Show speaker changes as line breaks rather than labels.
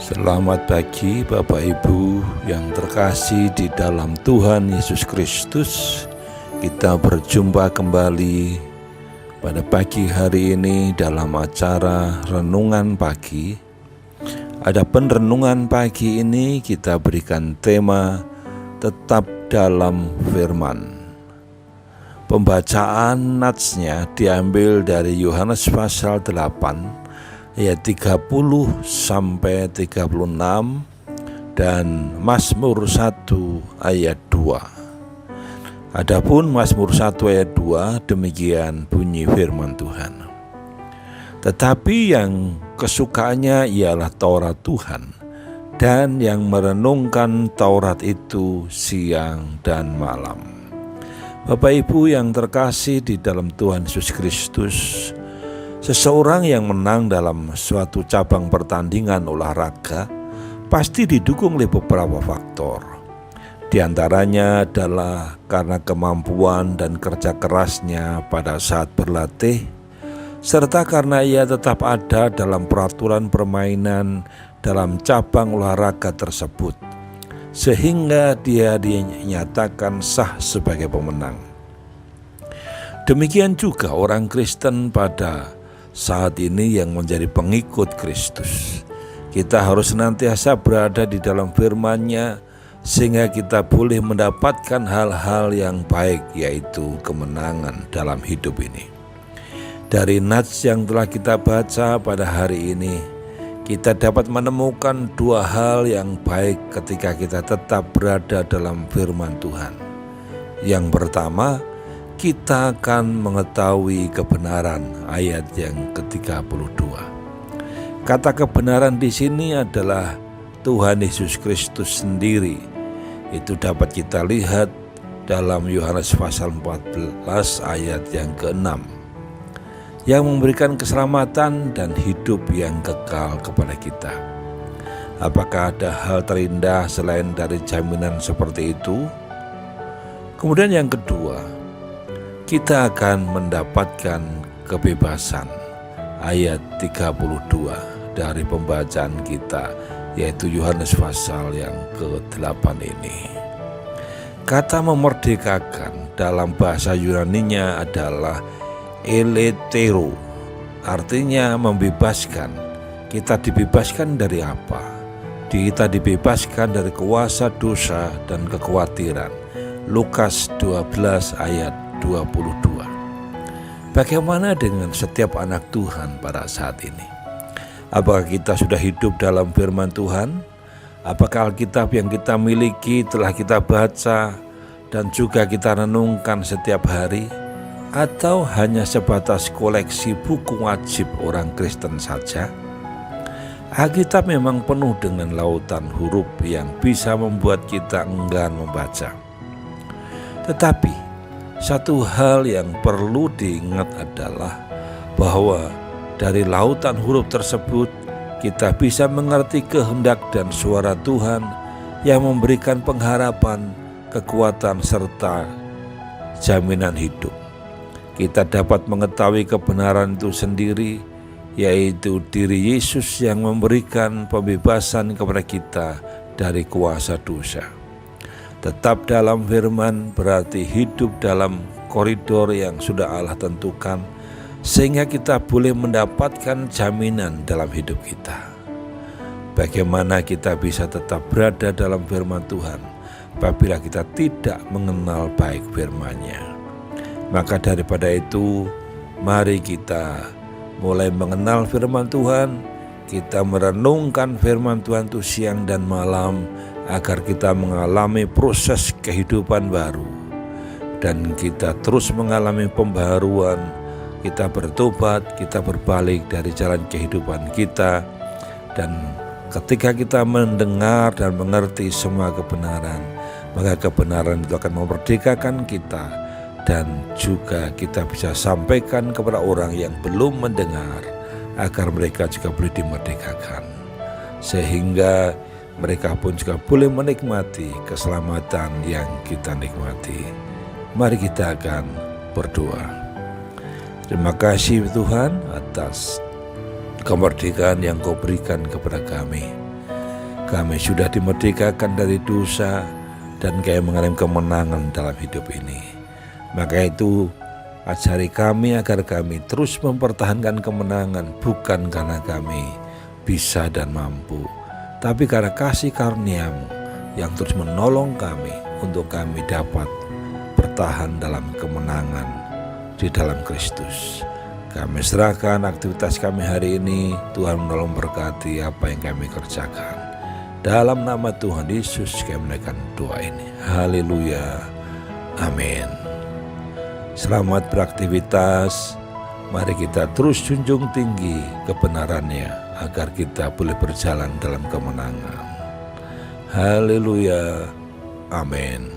Selamat pagi Bapak Ibu yang terkasih di dalam Tuhan Yesus Kristus. Kita berjumpa kembali pada pagi hari ini dalam acara Renungan Pagi. Adapun renungan pagi ini kita berikan tema tetap dalam firman. Pembacaan natsnya diambil dari Yohanes pasal 8 ayat 30 sampai 36 dan Mazmur 1 ayat 2. Adapun Mazmur 1 ayat 2 demikian bunyi firman Tuhan. Tetapi yang kesukaannya ialah Taurat Tuhan, dan yang merenungkan Taurat itu siang dan malam. Bapak Ibu yang terkasih di dalam Tuhan Yesus Kristus, seseorang yang menang dalam suatu cabang pertandingan olahraga pasti didukung oleh beberapa faktor. Di antaranya adalah karena kemampuan dan kerja kerasnya pada saat berlatih, serta karena ia tetap ada dalam peraturan permainan dalam cabang olahraga tersebut, sehingga dia dinyatakan sah sebagai pemenang. Demikian juga orang Kristen pada saat ini yang menjadi pengikut Kristus. Kita harus senantiasa berada di dalam firman-Nya sehingga kita boleh mendapatkan hal-hal yang baik, yaitu kemenangan dalam hidup ini. Dari nats yang telah kita baca pada hari ini, kita dapat menemukan dua hal yang baik ketika kita tetap berada dalam firman Tuhan. Yang pertama, kita akan mengetahui kebenaran, ayat yang ke-32. Kata kebenaran di sini adalah Tuhan Yesus Kristus sendiri. Itu dapat kita lihat dalam Yohanes pasal 14 ayat yang ke-6, yang memberikan keselamatan dan hidup yang kekal kepada kita. Apakah ada hal terindah selain dari jaminan seperti itu? Kemudian yang kedua, kita akan mendapatkan kebebasan, ayat 32 dari pembacaan kita, yaitu Yohanes pasal yang ke-8 ini. Kata memerdekakan dalam bahasa Yunaninya adalah eletero, artinya membebaskan. Kita dibebaskan dari apa? Kita dibebaskan dari kuasa dosa dan kekhawatiran. Lukas 12 ayat 22. Bagaimana dengan setiap anak Tuhan pada saat ini? Apakah kita sudah hidup dalam firman Tuhan? Apakah Alkitab yang kita miliki telah kita baca dan juga kita renungkan setiap hari? Atau hanya sebatas koleksi buku wajib orang Kristen saja? Alkitab memang penuh dengan lautan huruf yang bisa membuat kita enggan membaca. Tetapi satu hal yang perlu diingat adalah bahwa dari lautan huruf tersebut kita bisa mengerti kehendak dan suara Tuhan yang memberikan pengharapan, kekuatan, serta jaminan hidup. Kita dapat mengetahui kebenaran itu sendiri, yaitu diri Yesus yang memberikan pembebasan kepada kita dari kuasa dosa. Tetap dalam firman berarti hidup dalam koridor yang sudah Allah tentukan, sehingga kita boleh mendapatkan jaminan dalam hidup kita. Bagaimana kita bisa tetap berada dalam firman Tuhan apabila kita tidak mengenal baik firman-Nya? Maka daripada itu, mari kita mulai mengenal firman Tuhan, kita merenungkan firman Tuhan itu siang dan malam, agar kita mengalami proses kehidupan baru dan kita terus mengalami pembaharuan. Kita bertobat, kita berbalik dari jalan kehidupan kita, dan ketika kita mendengar dan mengerti semua kebenaran, maka kebenaran itu akan memerdekakan kita, dan juga kita bisa sampaikan kepada orang yang belum mendengar agar mereka juga boleh dimerdekakan, sehingga mereka pun juga boleh menikmati keselamatan yang kita nikmati. Mari kita akan berdoa. Terima kasih Tuhan atas kemerdekaan yang Kau berikan kepada kami. Kami sudah dimerdekakan dari dosa dan kami mengalami kemenangan dalam hidup ini. Maka itu ajari kami agar kami terus mempertahankan kemenangan, bukan karena kami bisa dan mampu, tapi karena kasih karunia-Mu yang terus menolong kami untuk kami dapat bertahan dalam kemenangan di dalam Kristus. Kami serahkan aktivitas kami hari ini, Tuhan menolong berkati apa yang kami kerjakan. Dalam nama Tuhan Yesus kami menaikkan doa ini. Haleluya. Amin. Selamat beraktivitas. Mari kita terus junjung tinggi kebenarannya agar kita boleh berjalan dalam kemenangan. Haleluya. Amin.